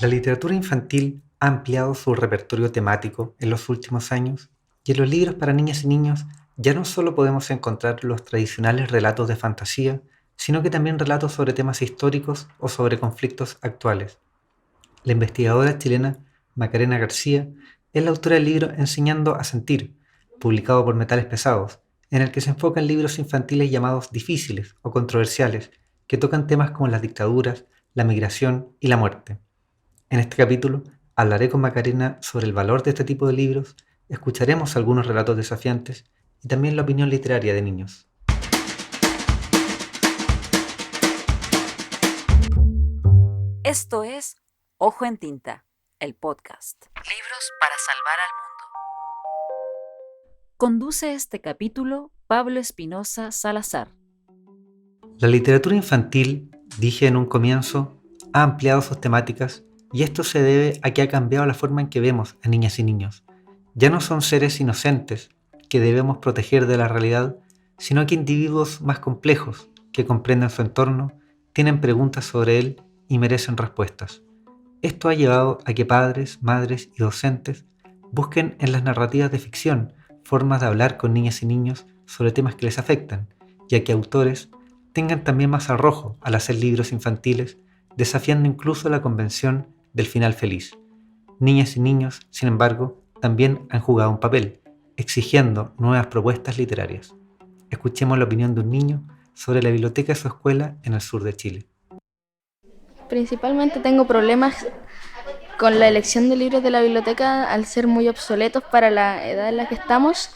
La literatura infantil ha ampliado su repertorio temático en los últimos años y en los libros para niñas y niños ya no solo podemos encontrar los tradicionales relatos de fantasía, sino que también relatos sobre temas históricos o sobre conflictos actuales. La investigadora chilena Macarena García es la autora del libro Enseñando a sentir, publicado por Metales Pesados, en el que se enfocan libros infantiles llamados difíciles o controversiales, que tocan temas como las dictaduras, la migración y la muerte. En este capítulo hablaré con Macarena sobre el valor de este tipo de libros, escucharemos algunos relatos desafiantes y también la opinión literaria de niños. Esto es Ojo en Tinta, el podcast. Libros para salvar al mundo. Conduce este capítulo Pablo Espinosa Salazar. La literatura infantil, dije en un comienzo, ha ampliado sus temáticas y esto se debe a que ha cambiado la forma en que vemos a niñas y niños. Ya no son seres inocentes que debemos proteger de la realidad, sino que individuos más complejos que comprenden su entorno, tienen preguntas sobre él y merecen respuestas. Esto ha llevado a que padres, madres y docentes busquen en las narrativas de ficción formas de hablar con niñas y niños sobre temas que les afectan, y a que autores tengan también más arrojo al hacer libros infantiles, desafiando incluso la convención del final feliz. Niñas y niños, sin embargo, también han jugado un papel, exigiendo nuevas propuestas literarias. Escuchemos la opinión de un niño sobre la biblioteca de su escuela en el sur de Chile. Principalmente tengo problemas con la elección de libros de la biblioteca al ser muy obsoletos para la edad en la que estamos,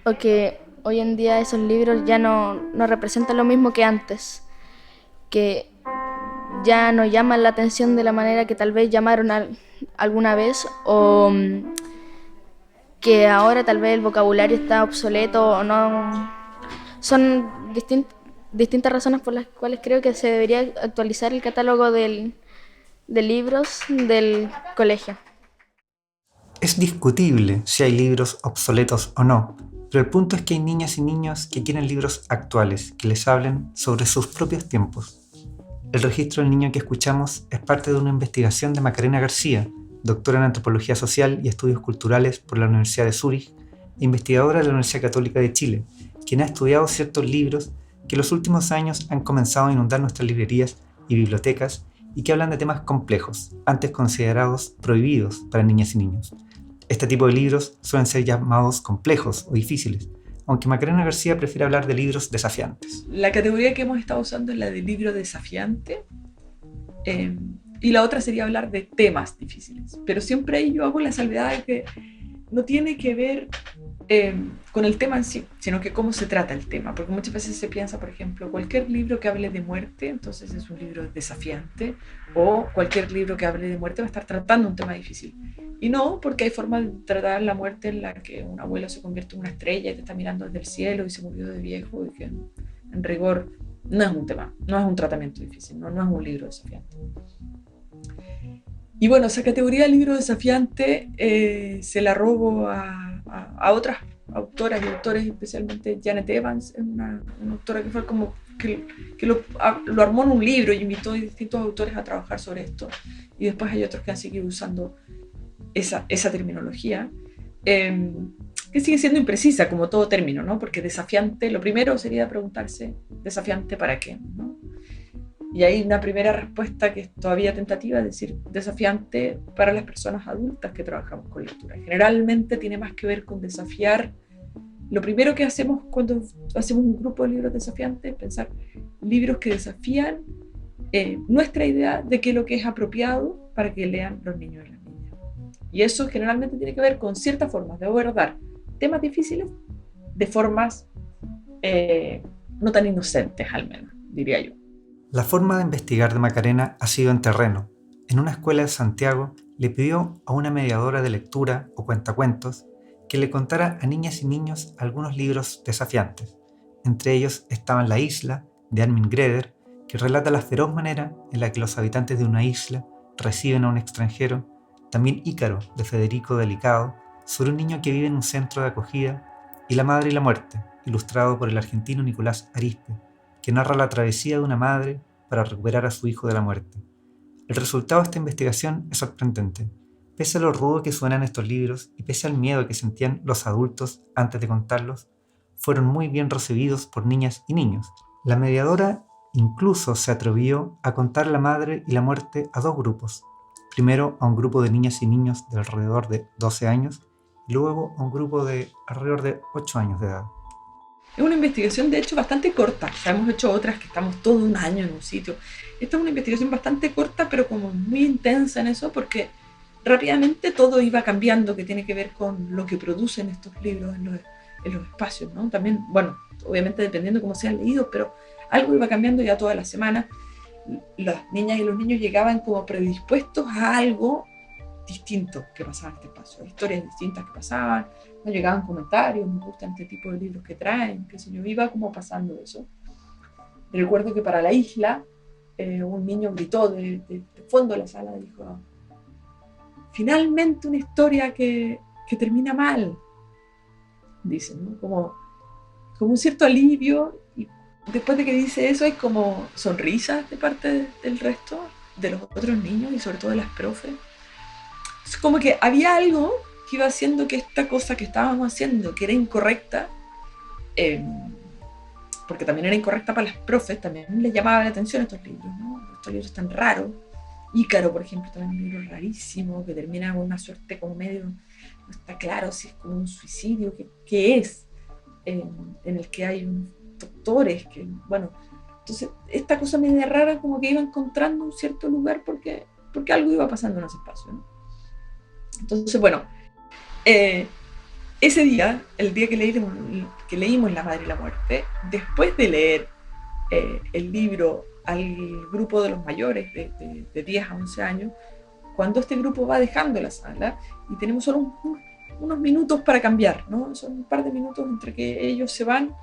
o que hoy en día esos libros ya no representan lo mismo que antes, que ya no llaman la atención de la manera que tal vez llamaron alguna vez, o que ahora tal vez el vocabulario está obsoleto o no. Son distintas razones por las cuales creo que se debería actualizar el catálogo de libros del colegio. Es discutible si hay libros obsoletos o no, pero el punto es que hay niñas y niños que quieren libros actuales, que les hablen sobre sus propios tiempos. El registro del niño que escuchamos es parte de una investigación de Macarena García, doctora en Antropología Social y Estudios Culturales por la Universidad de Zúrich e investigadora de la Universidad Católica de Chile, quien ha estudiado ciertos libros que en los últimos años han comenzado a inundar nuestras librerías y bibliotecas y que hablan de temas complejos, antes considerados prohibidos para niñas y niños. Este tipo de libros suelen ser llamados complejos o difíciles, aunque Macarena García prefiere hablar de libros desafiantes. La categoría que hemos estado usando es la de libro desafiante, y la otra sería hablar de temas difíciles. Pero siempre ahí yo hago la salvedad de que no tiene que ver con el tema en sí, sino que cómo se trata el tema, porque muchas veces se piensa, por ejemplo, cualquier libro que hable de muerte, entonces es un libro desafiante, o cualquier libro que hable de muerte va a estar tratando un tema difícil. Y no, porque hay formas de tratar la muerte en la que un abuelo se convierte en una estrella y te está mirando desde el cielo y se murió de viejo, y que en rigor no es un tema, no es un tratamiento difícil, no es un libro desafiante. Y bueno, esa categoría de libro desafiante se la robo a otras autoras y autores, especialmente Janet Evans, es una autora que fue como que lo armó en un libro y invitó a distintos autores a trabajar sobre esto. Y después hay otros que han seguido usando esa terminología, que sigue siendo imprecisa como todo término, ¿no? Porque desafiante, lo primero sería preguntarse, ¿desafiante para qué? ¿No? Y hay una primera respuesta que es todavía tentativa, es decir, desafiante para las personas adultas que trabajamos con lectura. Generalmente tiene más que ver con desafiar. Lo primero que hacemos cuando hacemos un grupo de libros desafiantes es pensar libros que desafían nuestra idea de qué es lo que es apropiado para que lean los niños y las niñas. Y eso generalmente tiene que ver con ciertas formas de abordar temas difíciles de formas no tan inocentes, al menos, diría yo. La forma de investigar de Macarena ha sido en terreno. En una escuela de Santiago le pidió a una mediadora de lectura o cuentacuentos que le contara a niñas y niños algunos libros desafiantes. Entre ellos estaban La isla, de Armin Greder, que relata la feroz manera en la que los habitantes de una isla reciben a un extranjero, también Ícaro, de Federico Delicado, sobre un niño que vive en un centro de acogida, y La madre y la muerte, ilustrado por el argentino Nicolás Arispe, que narra la travesía de una madre para recuperar a su hijo de la muerte. El resultado de esta investigación es sorprendente. Pese a lo rudo que suenan estos libros y pese al miedo que sentían los adultos antes de contarlos, fueron muy bien recibidos por niñas y niños. La mediadora incluso se atrevió a contar la madre y la muerte a 2 grupos. Primero a un grupo de niñas y niños de alrededor de 12 años y luego a un grupo de alrededor de 8 años de edad. Es una investigación, de hecho, bastante corta. Ya hemos hecho otras que estamos todo un año en un sitio. Esta es una investigación bastante corta, pero como muy intensa en eso, porque rápidamente todo iba cambiando, que tiene que ver con lo que producen estos libros en los espacios, ¿no? También, bueno, obviamente dependiendo de cómo sean leídos, pero algo iba cambiando ya todas las semanas. Las niñas y los niños llegaban como predispuestos a algo distinto que pasaba en este espacio, historias distintas que pasaban, nos llegaban comentarios, nos gustan este tipo de libros que traen, qué sé yo, iba como pasando eso. Recuerdo que para la isla, un niño gritó de fondo de la sala, dijo, finalmente una historia que termina mal, dice, ¿no? Como un cierto alivio, y después de que dice eso hay como sonrisas de parte del resto, de los otros niños y sobre todo de las profes. Es como que había algo que iba haciendo que esta cosa que estábamos haciendo, que era incorrecta, porque también era incorrecta para las profes, también les llamaba la atención estos libros, ¿no? Estos libros tan raros. Ícaro, por ejemplo, también es un libro rarísimo, que termina con una suerte como medio, no está claro si es como un suicidio, que es, en el que hay unos doctores, que, bueno, entonces esta cosa media rara como que iba encontrando un cierto lugar porque algo iba pasando en ese espacio, ¿no? Entonces, bueno, ese día, el día que leímos La Madre y la Muerte, después de leer el libro al grupo de los mayores de 10 a 11 años, cuando este grupo va dejando la sala y tenemos solo unos minutos para cambiar, ¿no? Son un par de minutos entre que ellos se van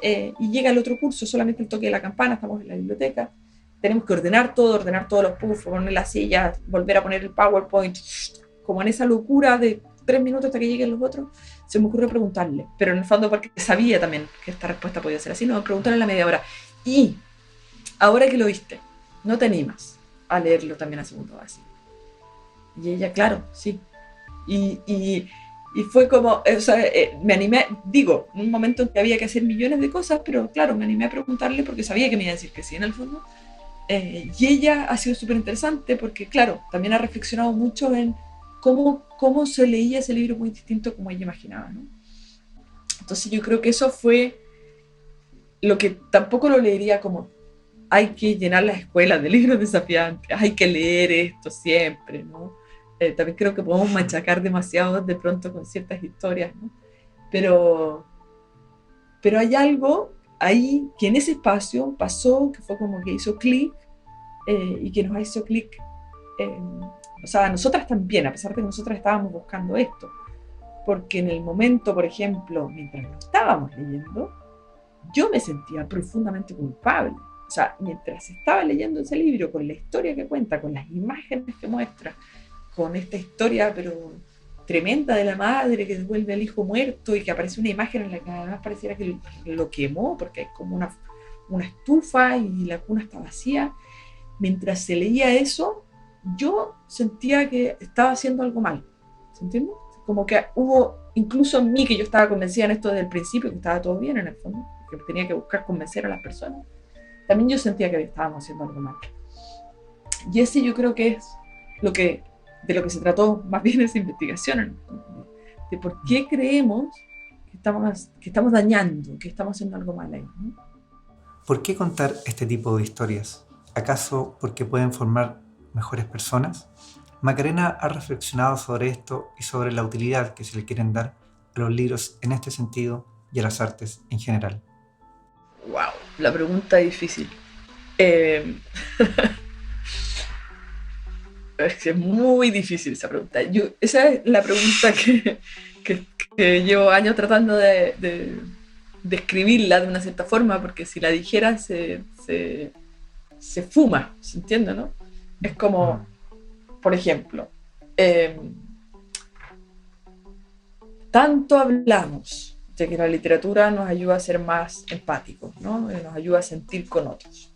y llega el otro curso, solamente el toque de la campana, estamos en la biblioteca, tenemos que ordenar todos los puffs, poner las sillas, volver a poner el PowerPoint, como en esa locura de 3 minutos hasta que lleguen los otros, se me ocurrió preguntarle, pero en el fondo porque sabía también que esta respuesta podía ser así, no, preguntarle a la media hora, y ahora que lo viste, ¿no te animas a leerlo también a segundo básico? Y ella, claro, sí. Y fue como, o sea, me animé, digo, en un momento en que había que hacer millones de cosas, pero claro, me animé a preguntarle porque sabía que me iba a decir que sí en el fondo. Y ella ha sido súper interesante porque, claro, también ha reflexionado mucho en cómo se leía ese libro muy distinto como ella imaginaba, ¿no? Entonces yo creo que eso fue lo que tampoco lo leería como hay que llenar las escuelas de libros desafiantes, hay que leer esto siempre, ¿no? También creo que podemos machacar demasiado de pronto con ciertas historias, ¿no? Pero hay algo ahí que en ese espacio pasó, que fue como que hizo clic, y que nos hizo clic, o sea, a nosotras también, a pesar de que nosotras estábamos buscando esto, porque en el momento, por ejemplo, mientras lo estábamos leyendo, yo me sentía profundamente culpable. O sea, mientras estaba leyendo ese libro, con la historia que cuenta, con las imágenes que muestra, con esta historia pero tremenda de la madre que devuelve al hijo muerto y que aparece una imagen en la que además pareciera que lo quemó porque hay como una estufa y la cuna está vacía. Mientras se leía eso, yo sentía que estaba haciendo algo mal, ¿se entiende? Como que hubo, incluso en mí, que yo estaba convencida en esto desde el principio, que estaba todo bien en el fondo, que tenía que buscar convencer a las personas, también yo sentía que estábamos haciendo algo mal. Y ese yo creo que es de lo que se trató más bien esa investigación, de por qué creemos que estamos dañando, que estamos haciendo algo mal ahí, ¿no? ¿Por qué contar este tipo de historias? ¿Acaso porque pueden formar mejores personas? Macarena ha reflexionado sobre esto y sobre la utilidad que se le quieren dar a los libros en este sentido y a las artes en general. Wow, la pregunta es difícil. Es muy difícil esa pregunta. Esa es la pregunta que llevo años tratando de escribirla de una cierta forma, porque si la dijera se fuma, ¿se entiende, no? Es como, por ejemplo, tanto hablamos de que la literatura nos ayuda a ser más empáticos, ¿no? Nos ayuda a sentir con otros.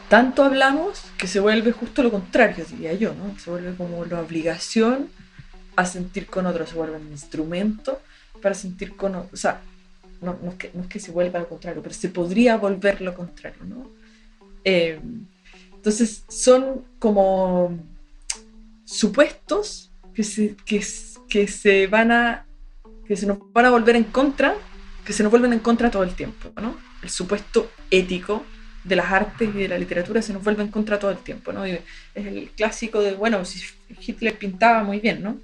tanto hablamos que se vuelve justo lo contrario, diría yo, ¿no? Se vuelve como la obligación a sentir con otros, se vuelve un instrumento para sentir con otros. O sea, no es que se vuelva lo contrario, pero se podría volver lo contrario, ¿no? Entonces son como supuestos que se nos van a volver en contra, que se nos vuelven en contra todo el tiempo, ¿no? El supuesto ético de las artes y de la literatura se nos vuelve en contra todo el tiempo, ¿no? Y es el clásico de, bueno, si Hitler pintaba muy bien, ¿no?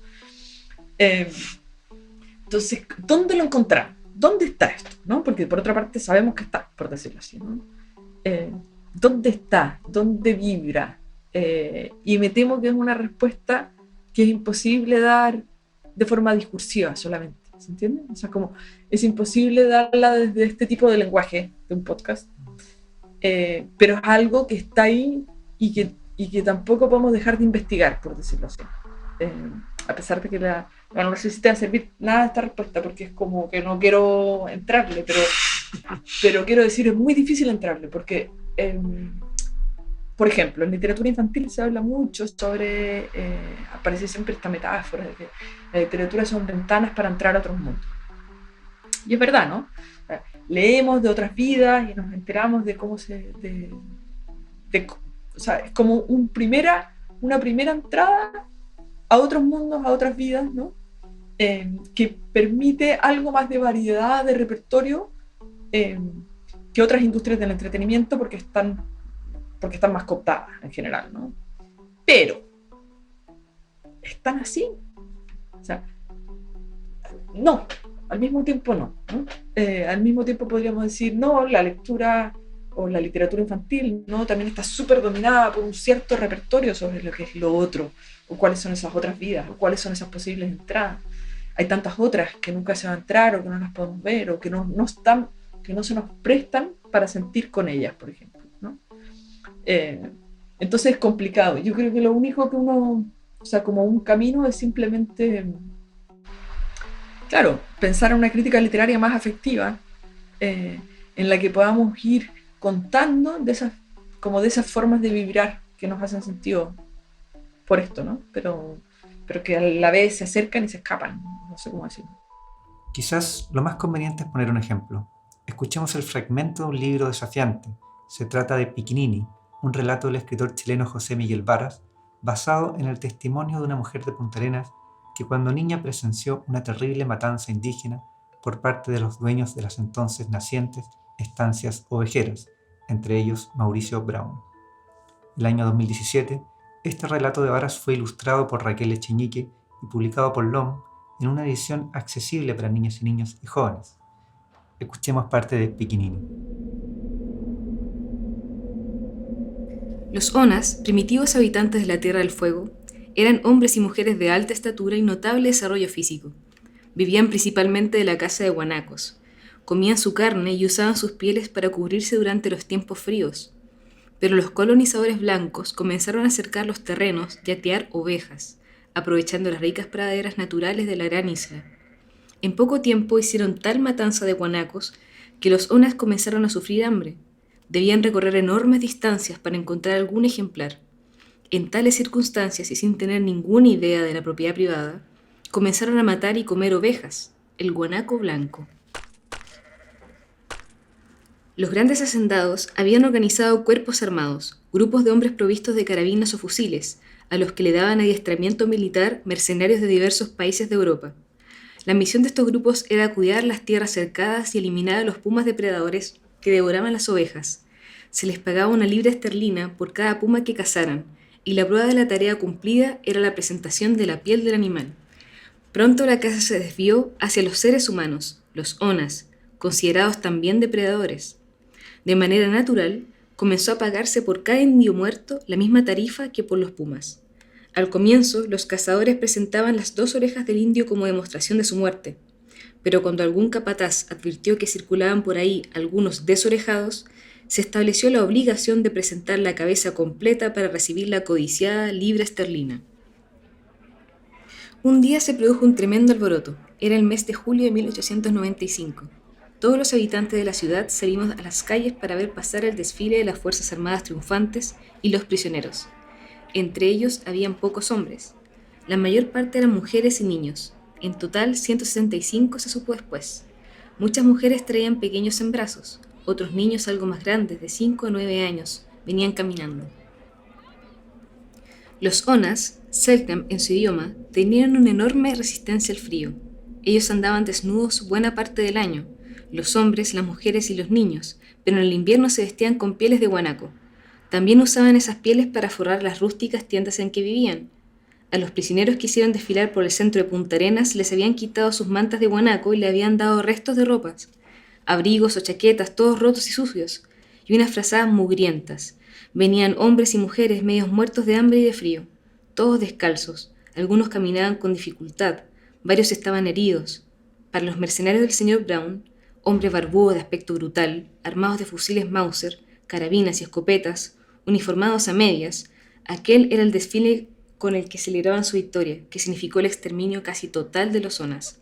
Entonces, ¿dónde lo encontramos? ¿Dónde está esto? ¿No? Porque por otra parte sabemos que está, por decirlo así, ¿no? ¿Dónde está? ¿Dónde vibra? Y me temo que es una respuesta que es imposible dar de forma discursiva solamente, ¿se entiende? O sea, como es imposible darla desde este tipo de lenguaje de un podcast, pero es algo que está ahí y que tampoco podemos dejar de investigar, por decirlo así. A pesar de que no sé si te va a servir nada esta respuesta, porque es como que no quiero entrarle, pero quiero decir, es muy difícil entrarle, porque, por ejemplo, en literatura infantil se habla mucho sobre, aparece siempre esta metáfora de que la literatura son ventanas para entrar a otros mundos. Y es verdad, ¿no? Leemos de otras vidas y nos enteramos de cómo o sea, es como una primera entrada a otros mundos, a otras vidas, ¿no? Que permite algo más de variedad de repertorio que otras industrias del entretenimiento porque están más cooptadas en general, ¿no? Pero ¿están así? O sea, no, al mismo tiempo no, ¿no? Al mismo tiempo podríamos decir, no, la lectura o la literatura infantil, ¿no? También está súper dominada por un cierto repertorio sobre lo que es lo otro, o cuáles son esas otras vidas, o cuáles son esas posibles entradas. Hay tantas otras que nunca se van a entrar, o que no las podemos ver, o que no se nos prestan para sentir con ellas, por ejemplo, ¿no? Entonces es complicado. Yo creo que lo único que uno, o sea, como un camino es simplemente, claro, pensar en una crítica literaria más afectiva, en la que podamos ir contando de esas formas de vibrar que nos hacen sentido por esto, ¿no? Pero que a la vez se acercan y se escapan, no sé cómo decirlo. Quizás lo más conveniente es poner un ejemplo. Escuchemos el fragmento de un libro desafiante. Se trata de Piquinini, un relato del escritor chileno José Miguel Varas, basado en el testimonio de una mujer de Punta Arenas que cuando niña presenció una terrible matanza indígena por parte de los dueños de las entonces nacientes estancias ovejeras, entre ellos Mauricio Brown. El año 2017, este relato de Varas fue ilustrado por Raquel Echeñique y publicado por LOM en una edición accesible para niñas y niños y jóvenes. Escuchemos parte de Piquinini. Los Onas, primitivos habitantes de la Tierra del Fuego, eran hombres y mujeres de alta estatura y notable desarrollo físico. Vivían principalmente de la caza de guanacos. Comían su carne y usaban sus pieles para cubrirse durante los tiempos fríos. Pero los colonizadores blancos comenzaron a cercar los terrenos y a criar ovejas, aprovechando las ricas praderas naturales de la gran isla. En poco tiempo hicieron tal matanza de guanacos que los Onas comenzaron a sufrir hambre. Debían recorrer enormes distancias para encontrar algún ejemplar. En tales circunstancias y sin tener ninguna idea de la propiedad privada, comenzaron a matar y comer ovejas, el guanaco blanco. Los grandes hacendados habían organizado cuerpos armados, grupos de hombres provistos de carabinas o fusiles, a los que le daban adiestramiento militar mercenarios de diversos países de Europa. La misión de estos grupos era cuidar las tierras cercadas y eliminar a los pumas depredadores que devoraban las ovejas. Se les pagaba una libra esterlina por cada puma que cazaran, y la prueba de la tarea cumplida era la presentación de la piel del animal. Pronto la caza se desvió hacia los seres humanos, los Onas, considerados también depredadores. De manera natural, comenzó a pagarse por cada indio muerto la misma tarifa que por los pumas. Al comienzo, los cazadores presentaban las 2 orejas del indio como demostración de su muerte, pero cuando algún capataz advirtió que circulaban por ahí algunos desorejados, se estableció la obligación de presentar la cabeza completa para recibir la codiciada libra esterlina. Un día se produjo un tremendo alboroto. Era el mes de julio de 1895. Todos los habitantes de la ciudad salimos a las calles para ver pasar el desfile de las Fuerzas Armadas triunfantes y los prisioneros. Entre ellos habían pocos hombres. La mayor parte eran mujeres y niños. En total, 165 se supo después. Muchas mujeres traían pequeños en brazos. Otros niños algo más grandes, de 5 a 9 años, venían caminando. Los Onas, Selknam en su idioma, tenían una enorme resistencia al frío. Ellos andaban desnudos buena parte del año, los hombres, las mujeres y los niños, pero en el invierno se vestían con pieles de guanaco. También usaban esas pieles para forrar las rústicas tiendas en que vivían. A los prisioneros que hicieron desfilar por el centro de Punta Arenas les habían quitado sus mantas de guanaco y le habían dado restos de ropas, abrigos o chaquetas, todos rotos y sucios, y unas frazadas mugrientas. Venían hombres y mujeres medios muertos de hambre y de frío, todos descalzos, algunos caminaban con dificultad, varios estaban heridos. Para los mercenarios del señor Brown, hombres barbudos de aspecto brutal, armados de fusiles Mauser, carabinas y escopetas, uniformados a medias, aquel era el desfile con el que celebraban su victoria, que significó el exterminio casi total de los Onas.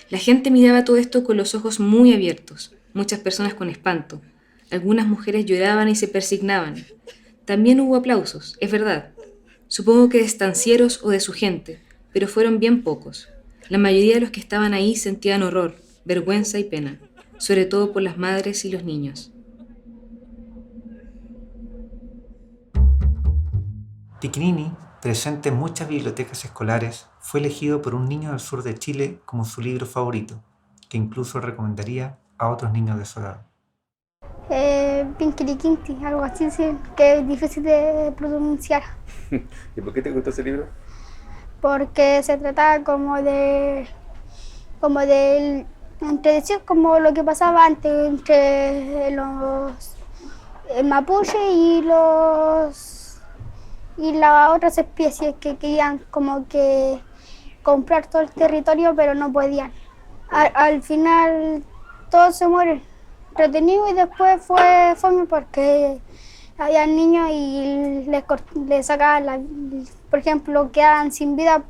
La gente miraba todo esto con los ojos muy abiertos, muchas personas con espanto. Algunas mujeres lloraban y se persignaban. También hubo aplausos, es verdad. Supongo que de estancieros o de su gente, pero fueron bien pocos. La mayoría de los que estaban ahí sentían horror, vergüenza y pena, sobre todo por las madres y los niños. Piccinini, presente en muchas bibliotecas escolares, fue elegido por un niño del sur de Chile como su libro favorito, que incluso recomendaría a otros niños de su edad. Pinkirikinti, algo así, sí, que es difícil de pronunciar, ¿Y por qué te gustó ese libro? porque se trata como del, entre decir como lo que pasaba antes entre los mapuche y las otras especies que querían como que comprar todo el territorio, pero no podían. Al final todos se mueren. Entretenido, y después fue fome porque había niños y les sacaban, por ejemplo, quedaban sin vida,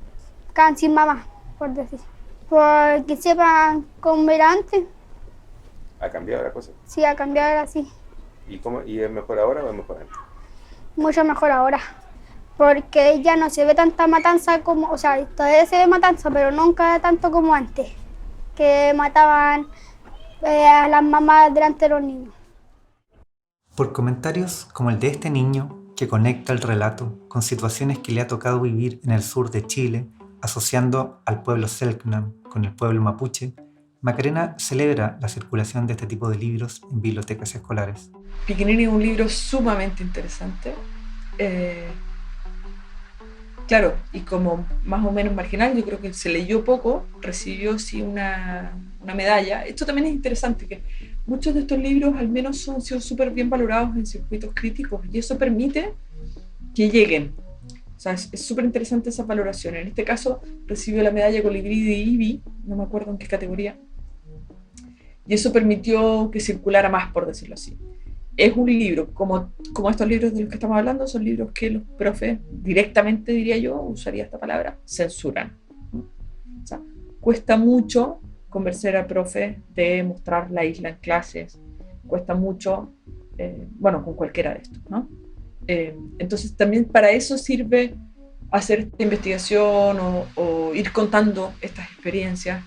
quedaban sin mamá, por decir. Porque sepan cómo era antes. ¿Ha cambiado la cosa? Sí, a cambiar así. ¿Y es mejor ahora o es mejor antes? Mucho mejor ahora. Porque ya no se ve tanta matanza como, o sea, todavía se ve matanza, pero nunca tanto como antes, que mataban a las mamás delante de los niños. Por comentarios como el de este niño, que conecta el relato con situaciones que le ha tocado vivir en el sur de Chile, asociando al pueblo Selknam con el pueblo mapuche, Macarena celebra la circulación de este tipo de libros en bibliotecas escolares. Piccinini es un libro sumamente interesante. Claro, y como más o menos marginal, yo creo que se leyó poco, recibió sí una medalla. Esto también es interesante, que muchos de estos libros al menos han sido súper bien valorados en circuitos críticos, y eso permite que lleguen. O sea, es súper interesante esa valoración. En este caso recibió la medalla Colibrí de IBI, no me acuerdo en qué categoría, y eso permitió que circulara más, por decirlo así. Es un libro, como estos libros de los que estamos hablando, son libros que los profes directamente, diría yo, usaría esta palabra, censuran. O sea, cuesta mucho convencer a profes de mostrar la isla en clases, cuesta mucho, con cualquiera de estos, ¿no? Entonces también para eso sirve hacer esta investigación o ir contando estas experiencias,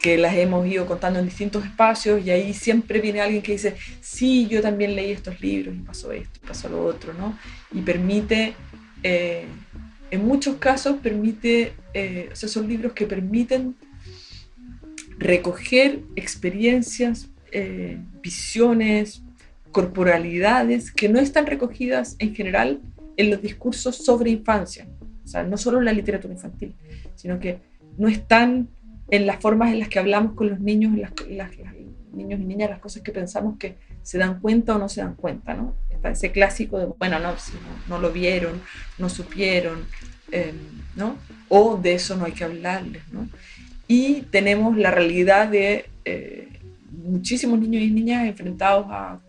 que las hemos ido contando en distintos espacios, y ahí siempre viene alguien que dice, sí, yo también leí estos libros y pasó esto, pasó lo otro, ¿no? Y permite, en muchos casos permite, son libros que permiten recoger experiencias, visiones, corporalidades que no están recogidas en general en los discursos sobre infancia. O sea, no solo en la literatura infantil, sino que no están en las formas en las que hablamos con los niños, niños y niñas, las cosas que pensamos que se dan cuenta o no se dan cuenta, ¿no? Está ese clásico de, bueno, no, si no lo vieron, no supieron, ¿no? O de eso no hay que hablarles, ¿no? Y tenemos la realidad de muchísimos niños y niñas enfrentados a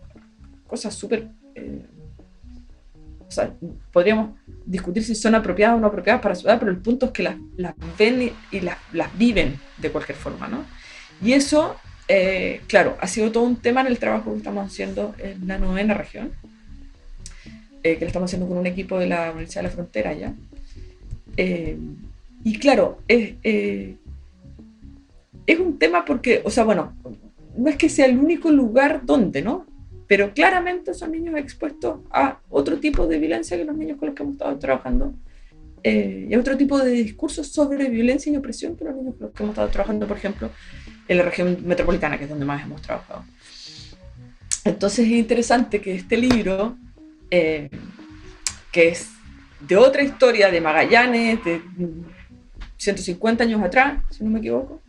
cosas súper O sea, podríamos discutir si son apropiadas o no apropiadas para su edad, pero el punto es que las ven y las viven de cualquier forma, ¿no? Y eso, claro, ha sido todo un tema en el trabajo que estamos haciendo en la 9ª región, que lo estamos haciendo con un equipo de la Universidad de la Frontera ya. Y claro, es un tema porque, o sea, bueno, no es que sea el único lugar donde, ¿no? Pero claramente son niños expuestos a otro tipo de violencia que los niños con los que hemos estado trabajando, y a otro tipo de discursos sobre violencia y opresión que los niños con los que hemos estado trabajando, por ejemplo, en la región metropolitana, que es donde más hemos trabajado. Entonces es interesante que este libro, que es de otra historia, de Magallanes, de 150 años atrás, si no me equivoco,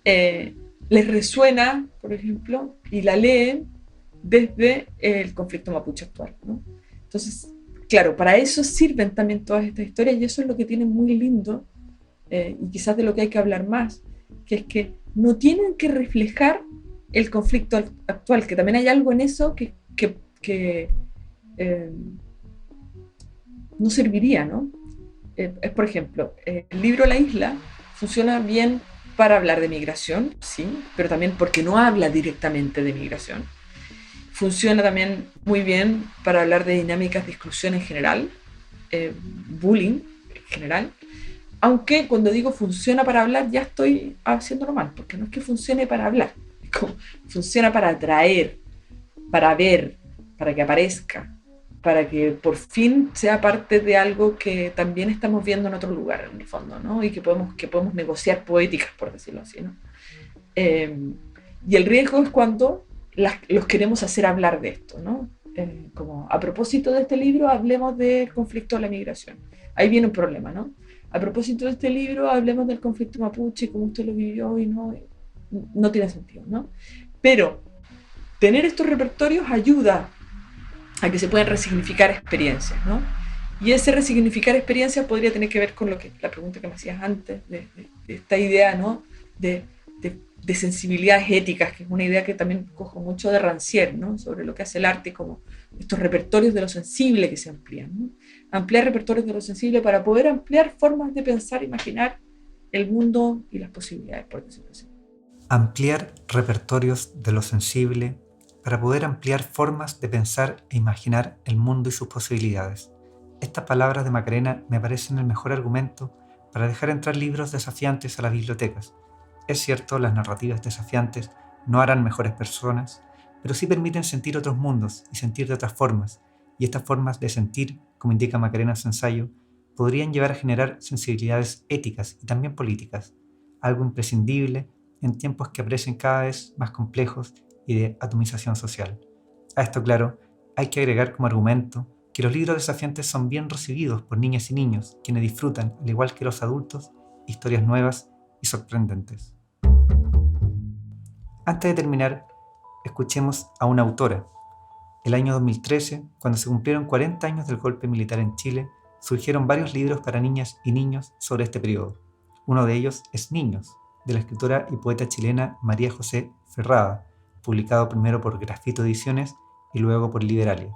les resuena, por ejemplo, y la leen desde el conflicto mapuche actual, ¿no? Entonces, claro, para eso sirven también todas estas historias, y eso es lo que tiene muy lindo, y quizás de lo que hay que hablar más, que es que no tienen que reflejar el conflicto actual, que también hay algo en eso que no serviría, ¿no? Es, por ejemplo, el libro La Isla funciona bien para hablar de migración, sí, pero también porque no habla directamente de migración. Funciona también muy bien para hablar de dinámicas de exclusión en general, bullying en general, aunque cuando digo funciona para hablar ya estoy haciéndolo mal, porque no es que funcione para hablar, es como, funciona para atraer, para ver, para que aparezca, para que por fin sea parte de algo que también estamos viendo en otro lugar, en el fondo, ¿no? Y que podemos negociar poéticas, por decirlo así, ¿no? Y el riesgo es cuando los queremos hacer hablar de esto, ¿no? Como a propósito de este libro, hablemos del conflicto de la migración. Ahí viene un problema, ¿no? A propósito de este libro, hablemos del conflicto mapuche, como usted lo vivió, y no tiene sentido, ¿no? Pero tener estos repertorios ayuda a que se puedan resignificar experiencias, ¿no? Y ese resignificar experiencias podría tener que ver con la pregunta que me hacías antes, de esta idea, ¿no? De sensibilidades éticas, que es una idea que también cojo mucho de Rancière, ¿no? Sobre lo que hace el arte, como estos repertorios de lo sensible que se amplían, ¿no? Ampliar repertorios de lo sensible para poder ampliar formas de pensar, imaginar el mundo y las posibilidades, por decirlo así. Ampliar repertorios de lo sensible para poder ampliar formas de pensar e imaginar el mundo y sus posibilidades. Estas palabras de Macarena me parecen el mejor argumento para dejar entrar libros desafiantes a las bibliotecas. Es cierto, las narrativas desafiantes no harán mejores personas, pero sí permiten sentir otros mundos y sentir de otras formas, y estas formas de sentir, como indica Macarena en su ensayo, podrían llevar a generar sensibilidades éticas y también políticas, algo imprescindible en tiempos que parecen cada vez más complejos y de atomización social. A esto, claro, hay que agregar como argumento que los libros desafiantes son bien recibidos por niñas y niños, quienes disfrutan, al igual que los adultos, historias nuevas y sorprendentes. Antes de terminar, escuchemos a una autora. El año 2013, cuando se cumplieron 40 años del golpe militar en Chile, surgieron varios libros para niñas y niños sobre este periodo. Uno de ellos es Niños, de la escritora y poeta chilena María José Ferrada, publicado primero por Grafito Ediciones y luego por Liberalia.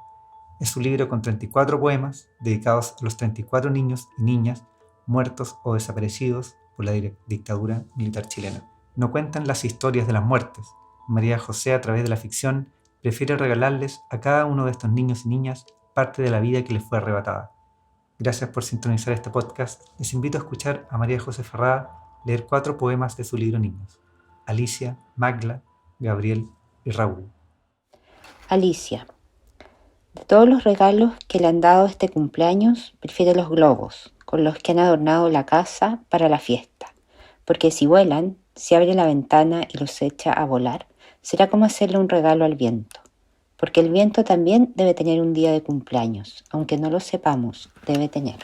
Es un libro con 34 poemas dedicados a los 34 niños y niñas muertos o desaparecidos por la dictadura militar chilena. No cuentan las historias de las muertes. María José, a través de la ficción, prefiere regalarles a cada uno de estos niños y niñas parte de la vida que les fue arrebatada. Gracias por sintonizar este podcast. Les invito a escuchar a María José Ferrada leer 4 poemas de su libro Niños: Alicia, Magla, Gabriel y Raúl. Alicia. De todos los regalos que le han dado este cumpleaños, prefiere los globos, con los que han adornado la casa para la fiesta, porque si vuelan, si abre la ventana y los echa a volar, será como hacerle un regalo al viento, porque el viento también debe tener un día de cumpleaños, aunque no lo sepamos, debe tener.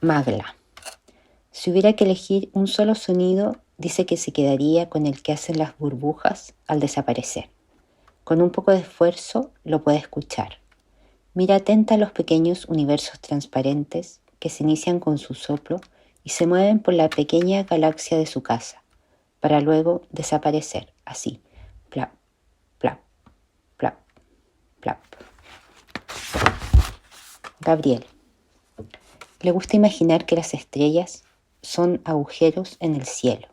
Magla. Si hubiera que elegir un solo sonido, dice que se quedaría con el que hacen las burbujas al desaparecer. Con un poco de esfuerzo lo puede escuchar. Mira atenta a los pequeños universos transparentes que se inician con su soplo y se mueven por la pequeña galaxia de su casa, para luego desaparecer, así, plap, plap, plap. Plap. Gabriel. Le gusta imaginar que las estrellas son agujeros en el cielo,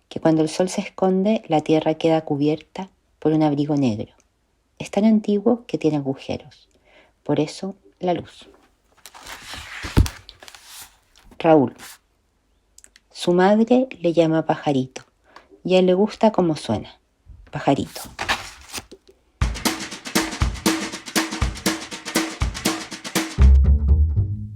que cuando el sol se esconde, la tierra queda cubierta por un abrigo negro. Es tan antiguo que tiene agujeros. Por eso, la luz. Raúl. Su madre le llama pajarito y a él le gusta cómo suena. Pajarito.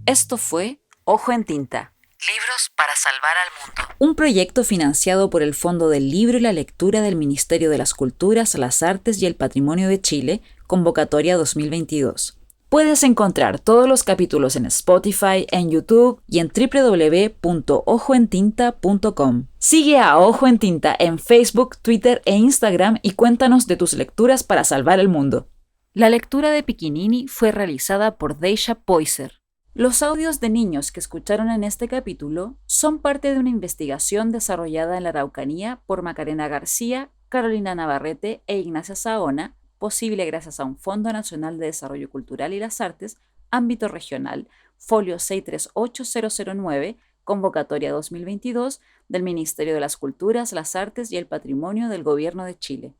Esto fue Ojo en Tinta. Libros para salvar al mundo. Un proyecto financiado por el Fondo del Libro y la Lectura del Ministerio de las Culturas, las Artes y el Patrimonio de Chile, convocatoria 2022. Puedes encontrar todos los capítulos en Spotify, en YouTube y en www.ojoentinta.com. Sigue a Ojo en Tinta en Facebook, Twitter e Instagram y cuéntanos de tus lecturas para salvar el mundo. La lectura de Piccinini fue realizada por Deisha Poyser. Los audios de niños que escucharon en este capítulo son parte de una investigación desarrollada en la Araucanía por Macarena García, Carolina Navarrete e Ignacia Saona, posible gracias a un Fondo Nacional de Desarrollo Cultural y las Artes, ámbito regional, folio 638009, convocatoria 2022 del Ministerio de las Culturas, las Artes y el Patrimonio del Gobierno de Chile.